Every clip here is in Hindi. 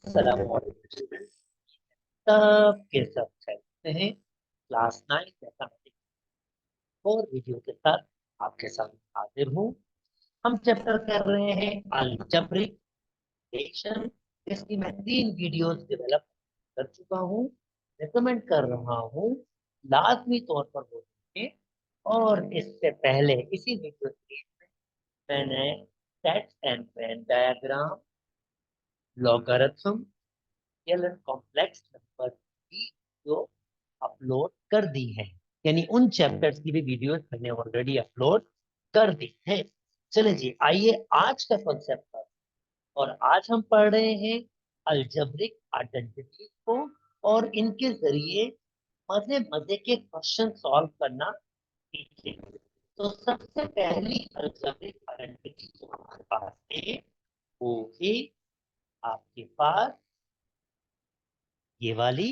अस्सलामुअलैकुम स्टूडेंट। सब के सब कहते हैं क्लास 9 मैथमेटिक्स और वीडियो के साथ आपके साथ हाजिर हूँ। हम चैप्टर कर रहे हैं अलजेब्रिक रिलेशन। इसकी मैं 3 वीडियोस डेवलप कर चुका हूँ, रिकमेंड कर रहा हूँ, लाजमी तौर पर वो देखें। और इससे पहले इसी वीडियो सीरीज में मैंने set and Venn diagram, logarithm, real and complex number की जो अपलोड कर दी है, यानी उन चैप्टर्स की भी वीडियोस मैंने ऑलरेडी अपलोड कर दी है। चले जी, आइए आज का कॉन्सेप्ट पर। और आज हम पढ़ रहे हैं अलजेब्रिक आइडेंटिटी को, और इनके जरिए मजे मजे के क्वेश्चन सॉल्व करना सीखेंगे। तो सबसे पहली अलजेब्रिक आइडेंटिटी जो हमारे पास है वो है आपके पास ये वाली,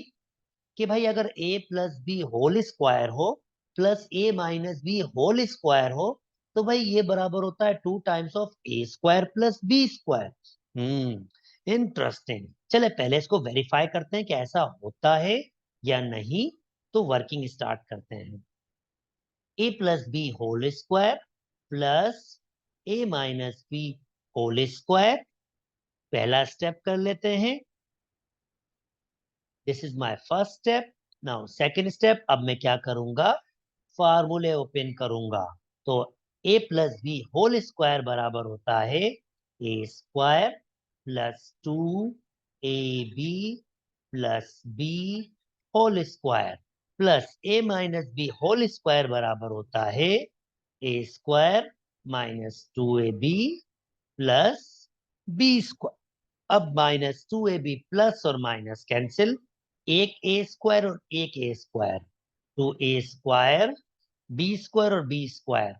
कि भाई अगर a plus B whole square हो plus a minus B whole square हो, तो भाई ये बराबर होता है 2 times of a square plus B square. Interesting. चले पहले इसको वेरीफाई करते हैं कि ऐसा होता है या नहीं। तो वर्किंग स्टार्ट करते हैं। a plus B whole square plus a minus B whole square, पहला स्टेप कर लेते हैं। This is my first step. Now second step, अब मैं क्या करूंगा, फार्मूले ओपन करूंगा। तो a plus B whole square बराबर होता है A square plus 2ab plus B whole square, plus a minus B whole square बराबर होता है A square minus 2ab plus B square. अब माइनस 2ab प्लस और माइनस कैंसिल, एक ए स्क्वायर और एक A square, 2a square, B square और बी स्क्वायर,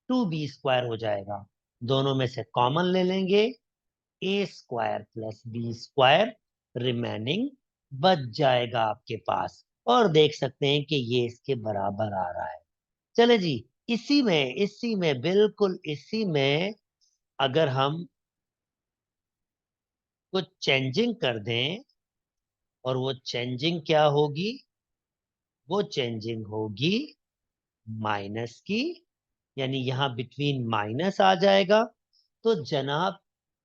2b स्क्वायर हो जाएगा। दोनों में से कॉमन ले लेंगे, A square plus B square remaining बच जाएगा आपके पास। और देख सकते हैं कि ये इसके बराबर आ रहा है। चले जी, इसी में बिल्कुल इसी में अगर हम कुछ चेंजिंग कर दें, और वो चेंजिंग क्या होगी, वो चेंजिंग होगी माइनस की, यानी यहां बिटवीन माइनस आ जाएगा। तो जनाब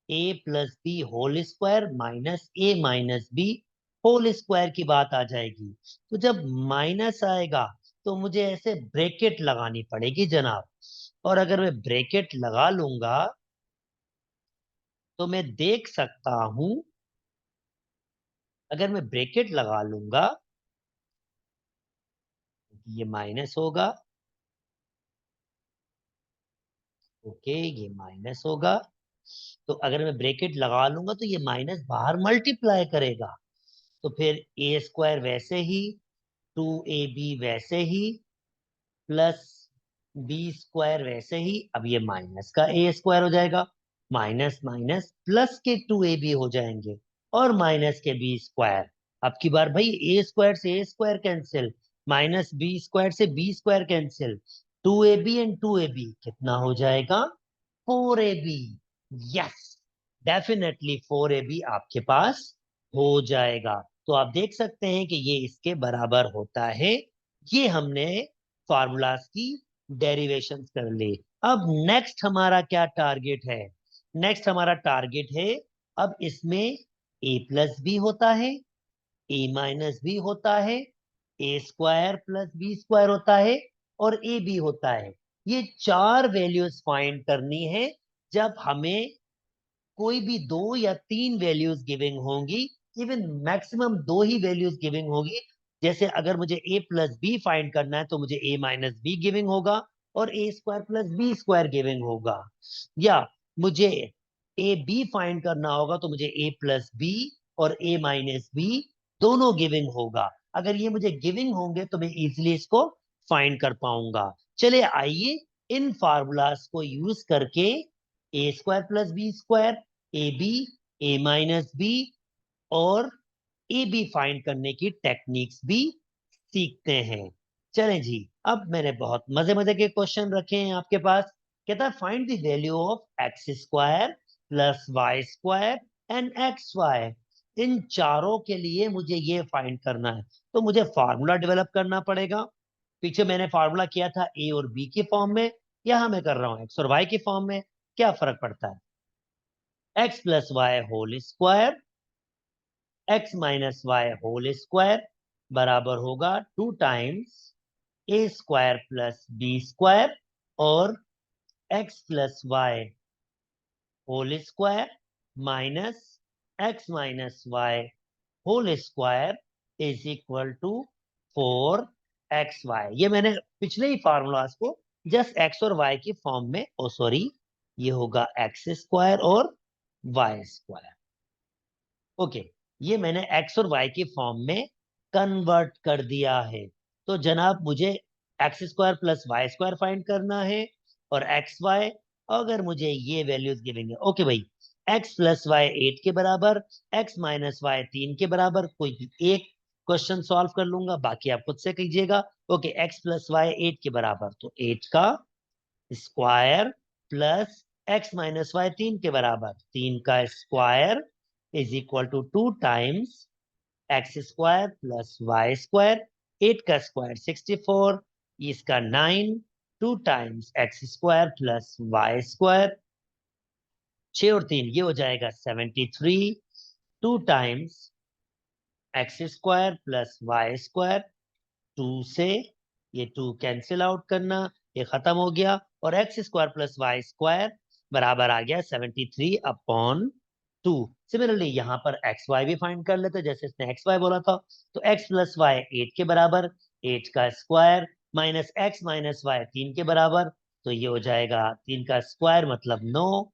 a plus B whole square minus a minus B whole square की बात आ जाएगी। तो जब माइनस आएगा तो मुझे ऐसे ब्रैकेट लगानी पड़ेगी जनाब। और अगर मैं ब्रैकेट लगा लूंगा तो मैं देख सकता हूं, अगर मैं ब्रैकेट लगा लूंगा ये माइनस होगा, ओके ये माइनस होगा। तो अगर मैं ब्रैकेट लगा लूंगा तो ये माइनस बाहर मल्टीप्लाई करेगा। तो फिर ए स्क्वायर वैसे ही, 2ab वैसे ही, प्लस बी स्क्वायर वैसे ही। अब ये माइनस का ए स्क्वायर हो जाएगा, माइनस माइनस प्लस के 2ab हो जाएंगे, और माइनस के बी स्क्वायर। अब की बार भाई ए स्क्वायर से A square cancel, minus B square से B square cancel, 2ab and 2ab कितना हो जाएगा, 4ab। यस, डेफिनेटली 4ab आपके पास हो जाएगा। तो आप देख सकते हैं कि ये इसके बराबर होता है। ये हमने फार्मूलाज की डेरिवेशंस कर ली। अब नेक्स्ट हमारा क्या टारगेट है, नेक्स्ट हमारा टारगेट है, अब इसमें a प्लस बी होता है, a माइनस बी होता है, A square plus B square होता है, और ए बी होता है। ये 4 वैल्यूज फाइंड करनी है। जब हमें कोई भी 2 या 3 वैल्यूज गिविंग होंगी, इवन मैक्सिमम 2 ही वैल्यूज गिविंग होगी। जैसे अगर मुझे a प्लस बी फाइंड करना है तो मुझे a माइनस बी गिविंग होगा, और A square plus B square giving होगा। या मुझे ए बी फाइंड करना होगा तो मुझे a प्लस बी और a माइनस बी दोनों गिविंग होगा। अगर ये मुझे गिविंग होंगे तो मैं इजिली इसको फाइंड कर पाऊंगा। चले आइए इन फार्मूलाज को यूज करके A square plus B square, A B, A minus B और ए बी फाइंड करने की टेक्निक्स भी सीखते हैं। चलें जी, अब मैंने बहुत मजे मजे के क्वेश्चन रखे हैं आपके पास। कहता है find the value of X square plus Y square and X Y. इन चारों के लिए मुझे ये फाइंड करना है, तो मुझे फार्मूला डेवलप करना पड़ेगा। पीछे मैंने फार्मूला किया था ए और बी की फॉर्म में, यहां मैं कर रहा हूं एक्स और वाई की फॉर्म में। क्या फर्क पड़ता है? X plus y whole square, x minus y whole square बराबर होगा 2 times a square plus B square, और x plus y whole square minus x minus y whole square is equal to 4xy। ये मैंने पिछले ही फार्मूलाज को जस्ट एक्स और वाई की फॉर्म में, ओ सॉरी, ये होगा एक्स स्क्वायर और वाई स्क्वायर। ओके, ये मैंने एक्स और वाई की फॉर्म में कन्वर्ट कर दिया है। तो जनाब मुझे x square plus Y square find करना है, और एक्स वाई, अगर मुझे ये वैल्यूज गिवेंगे, ओके भाई, एक्स प्लस वाई 8 के बराबर, एक्स माइनस वाई 3 के बराबर, कोई एक क्वेश्चन सॉल्व कर लूंगा, बाकी आप खुद से कीजिएगा। ओके, एक्स प्लस वाई 8 के बराबर, तो 8 का square plus x minus y 3 के बराबर, 3 का square is equal to 2 times x square plus Y square. 8 का स्क्वायर 64, इसका 9, 2 times x square plus Y square, 6 और 3 ये हो जाएगा 73, 2 times x square plus Y square. 2 से ये 2 कैंसिल आउट करना, ये खत्म हो गया, और x square plus Y square बराबर आ गया 73/2। सिमिलरली यहाँ पर एक्स वाई भी फाइंड कर लेते, जैसे इसने एक्स वाई बोला था। तो एक्स प्लस वाई 8 के बराबर, 8 का square minus x minus y 3 के बराबर, तो ये हो जाएगा 3 का स्क्वायर मतलब 9।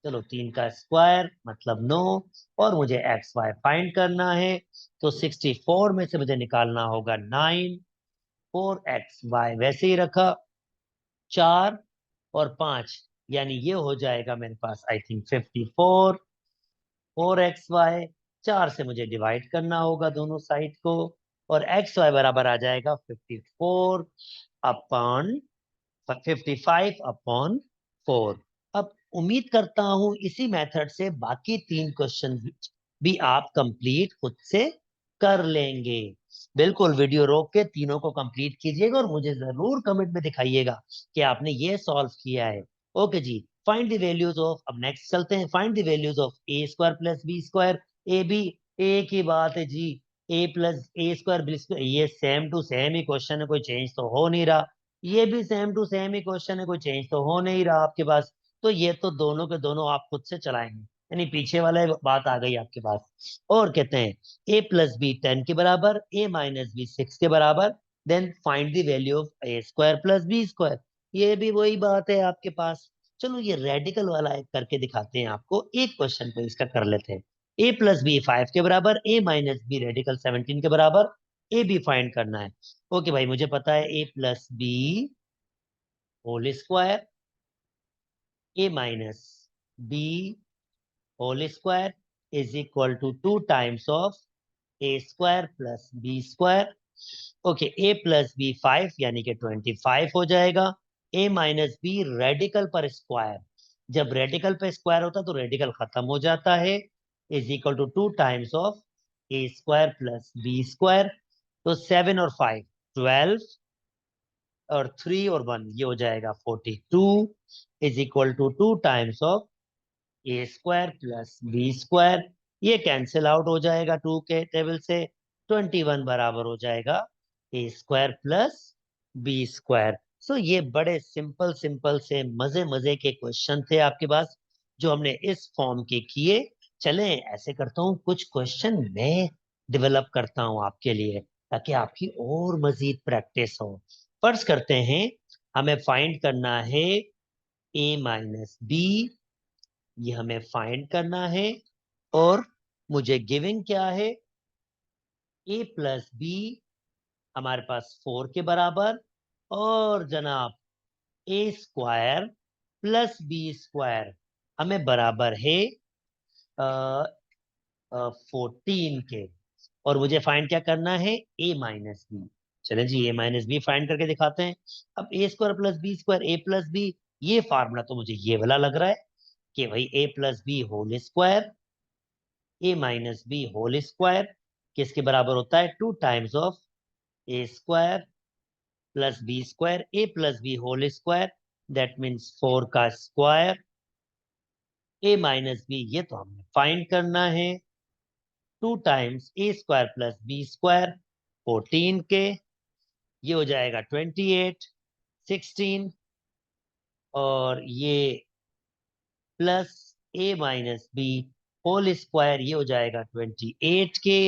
चलो, 3 का स्क्वायर मतलब 9, और मुझे एक्स वाई फाइंड करना है। तो 64 में से मुझे निकालना होगा 9, 4xy वैसे ही रखा, 4 और 5, यानी ये हो जाएगा मेरे पास आई थिंक 54। 4xy, 4 से मुझे डिवाइड करना होगा दोनों साइड को, और xy बराबर आ जाएगा 55/4। अब उम्मीद करता हूं इसी मेथड से बाकी 3 क्वेश्चन भी आप कंप्लीट खुद से कर लेंगे। बिल्कुल वीडियो रोक के तीनों को कंप्लीट कीजिएगा, और मुझे जरूर कमेंट में दिखाइएगा कि आपने ये सॉल्व किया है। ओके जी, फाइंड द वैल्यूज ऑफ, अब नेक्स्ट चलते हैं, find the values of A square plus B square. A b एक ही बात है जी, ए plus a square B square, ये सेम टू सेम ही क्वेश्चन है, कोई चेंज तो हो नहीं रहा। ये भी सेम टू सेम ही क्वेश्चन है, कोई चेंज तो हो नहीं रहा आपके पास। तो ये तो दोनों के दोनों आप खुद से चलाएंगे, यानी पीछे वाला बात आ गई आपके पास। और कहते हैं ए प्लस बी 10 के बराबर, ए माइनस बी 6 के बराबर, then find the value of A square plus B square. ये भी वही बात है आपके पास। चलो ये रेडिकल वाला एक करके दिखाते हैं आपको, एक क्वेश्चन को इसका कर लेते हैं। ए प्लस बी 5 के बराबर, ए माइनस बी रेडिकल 17 के बराबर, ए बी फाइंड करना है। ओके भाई, मुझे पता है A plus B whole square, A minus B whole square is equal to 2 times of A square plus B square. Okay, A plus B 5 यानी कि 25 हो जाएगा। ए माइनस बी रेडिकल पर स्क्वायर, जब रेडिकल पर स्क्वायर होता है तो रेडिकल खत्म हो जाता है, is equal to 2 times of A square plus B square. तो 7 और 5 12, और 3 और 1 ये हो जाएगा 42, is equal to 2 times of A square plus B square. ये कैंसिल आउट हो जाएगा 2 के टेबल से, 21 बराबर हो जाएगा ए स्क्वायर प्लस बी स्क्वायर। सो ये बड़े सिंपल सिंपल से मजे मजे के क्वेश्चन थे आपके पास, जो हमने इस फॉर्म के किए। चले ऐसे करता हूँ, कुछ क्वेश्चन मैं डेवलप करता हूँ आपके लिए, ताकि आपकी और मजीद प्रैक्टिस हो। फर्ज करते हैं हमें फाइंड करना है ए माइनस बी, ये हमें फाइंड करना है, और मुझे गिविंग क्या है, ए प्लस बी हमारे पास 4 के बराबर, और जनाब ए स्क्वायर प्लस बी स्क्वायर हमें बराबर है 14 के, और मुझे फाइंड क्या करना है, ए माइनस बी। चले जी, ए माइनस बी फाइंड करके दिखाते हैं। अब a square plus B square, A plus b, ये फार्मूला तो मुझे ये वाला लग रहा है कि भाई a plus B whole square A minus B whole square किसके बराबर होता है? 2 times of A square plus B square, A plus B whole square, that means 4 का स्क्वायर, ए माइनस बी ये तो हमें फाइंड करना है, 2 times a square plus B square 14 के, ये हो जाएगा 28, 16 और ये plus A minus B whole square ये हो जाएगा 28 के।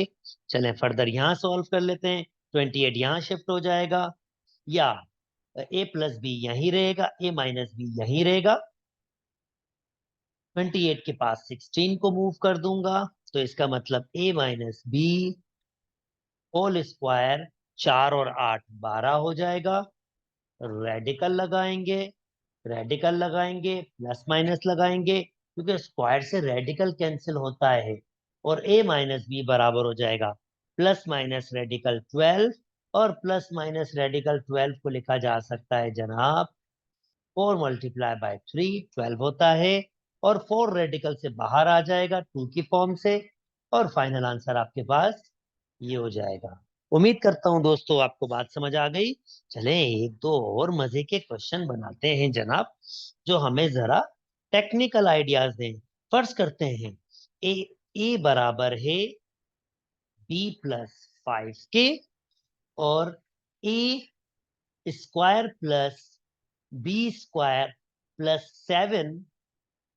चलें फर्दर यहां सॉल्व कर लेते हैं, 28 यहां शिफ्ट हो जाएगा, या ए प्लस बी यहीं रहेगा, ए माइनस बी यहीं रहेगा, 28 के पास 16 को मूव कर दूंगा, तो इसका मतलब ए माइनस बी होल स्क्वायर 4 और 8 12 हो जाएगा। रेडिकल लगाएंगे, रेडिकल लगाएंगे, प्लस माइनस लगाएंगे, क्योंकि स्क्वायर से रेडिकल कैंसिल होता है, और ए माइनस बी बराबर हो जाएगा प्लस माइनस रेडिकल 12, और प्लस माइनस रेडिकल 12 को लिखा जा सकता है जनाब 4 मल्टीप्लाई बाय 3 12 होता है, और 4 रेडिकल से बाहर आ जाएगा 2 की फॉर्म से, और फाइनल आंसर आपके पास ये हो जाएगा। उम्मीद करता हूं दोस्तों आपको बात समझ आ गई। चलें एक दो और मजे के क्वेश्चन बनाते हैं जनाब, जो हमें जरा टेक्निकल आइडियाज दें। फर्ज करते हैं ए ए बराबर है बी प्लस 5 के, और A square plus B square plus 7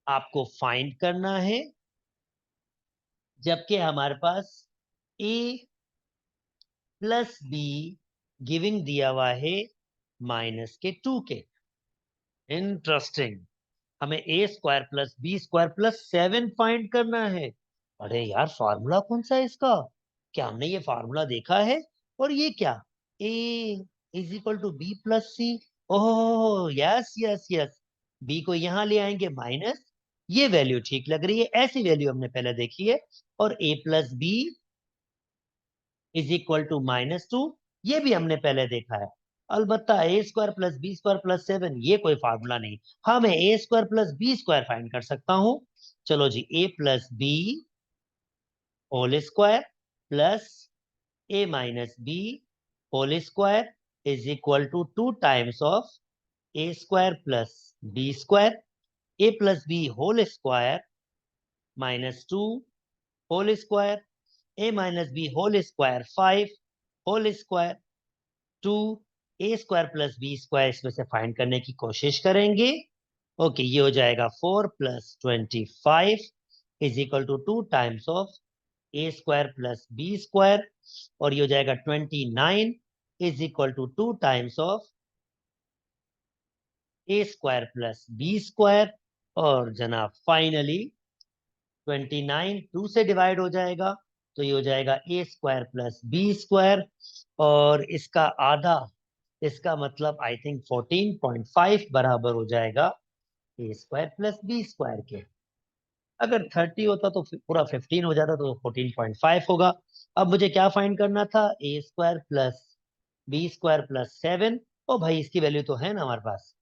आपको फाइंड करना है, जबकि हमारे पास ए प्लस बी गिविंग दिया हुआ है माइनस के 2 के। इंटरेस्टिंग, हमें A square plus B square plus 7 find करना है। अरे यार फार्मूला कौन सा है इसका? क्या हमने ये फार्मूला देखा है? और ये क्या, A is equal to B plus C? Oh yes yes yes, B को यहां ले आएंगे माइनस, ये वैल्यू ठीक लग रही है, ऐसी वैल्यू हमने पहले देखी है, और A plus B is equal to -2, ये भी हमने पहले देखा है। अलबत्ता A square plus B square plus 7 ये कोई फार्मूला नहीं, हाँ मैं A square plus B square find कर सकता हूं। चलो जी, ए plus B whole square plus A minus B whole square is equal to 2 times of A square plus B square, A plus B whole square -2 whole square, A minus B whole square 5 whole square, 2 A square plus B square इसमें से फाइंड करने की कोशिश करेंगे। ओके, ये हो जाएगा 4 plus 25 is equal to 2 times of A square plus B square, और ये हो जाएगा 29 is equal to 2 times of A square plus B square, और जनाब फाइनली 29 2 से डिवाइड हो जाएगा, तो ये हो जाएगा ए स्क्वायर प्लस बी स्क्वायर, और इसका आधा, इसका मतलब आई थिंक 14.5 बराबर हो जाएगा ए स्क्वायर प्लस बी स्क्वायर के। अगर 30 होता तो पूरा 15 हो जाता, तो 14.5 होगा। अब मुझे क्या फाइंड करना था? A square plus B square plus 7, ओ भाई इसकी वैल्यू तो है ना हमारे पास,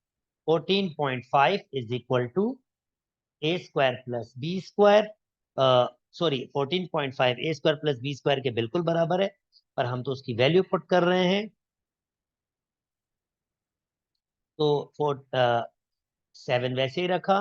14.5 is equal to A square plus B square, sorry 14.5 A square plus B square के बिल्कुल बराबर है, पर हम तो उसकी वैल्यू पुट कर रहे हैं, तो 7 वैसे ही रखा,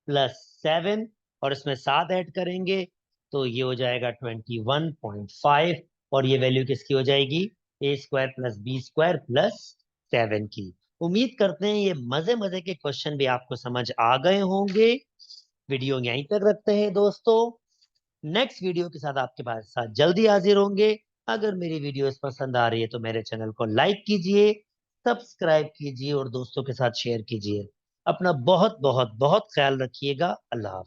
प्लस 7, और इसमें 7 ऐड करेंगे, तो ये हो जाएगा 21.5, और ये वैल्यू किसकी हो जाएगी? A square plus B square plus 7 की। उम्मीद करते हैं ये मजे मजे के क्वेश्चन भी आपको समझ आ गए होंगे। वीडियो यहीं तक रखते हैं दोस्तों, नेक्स्ट वीडियो के साथ आपके पास साथ जल्दी हाजिर होंगे। अगर मेरी वीडियोस पसंद आ रही है तो मेरे चैनल को लाइक कीजिए, सब्सक्राइब कीजिए, और दोस्तों के साथ शेयर कीजिए। अपना बहुत बहुत बहुत ख्याल रखिएगा। अल्लाह हाफ़िज़।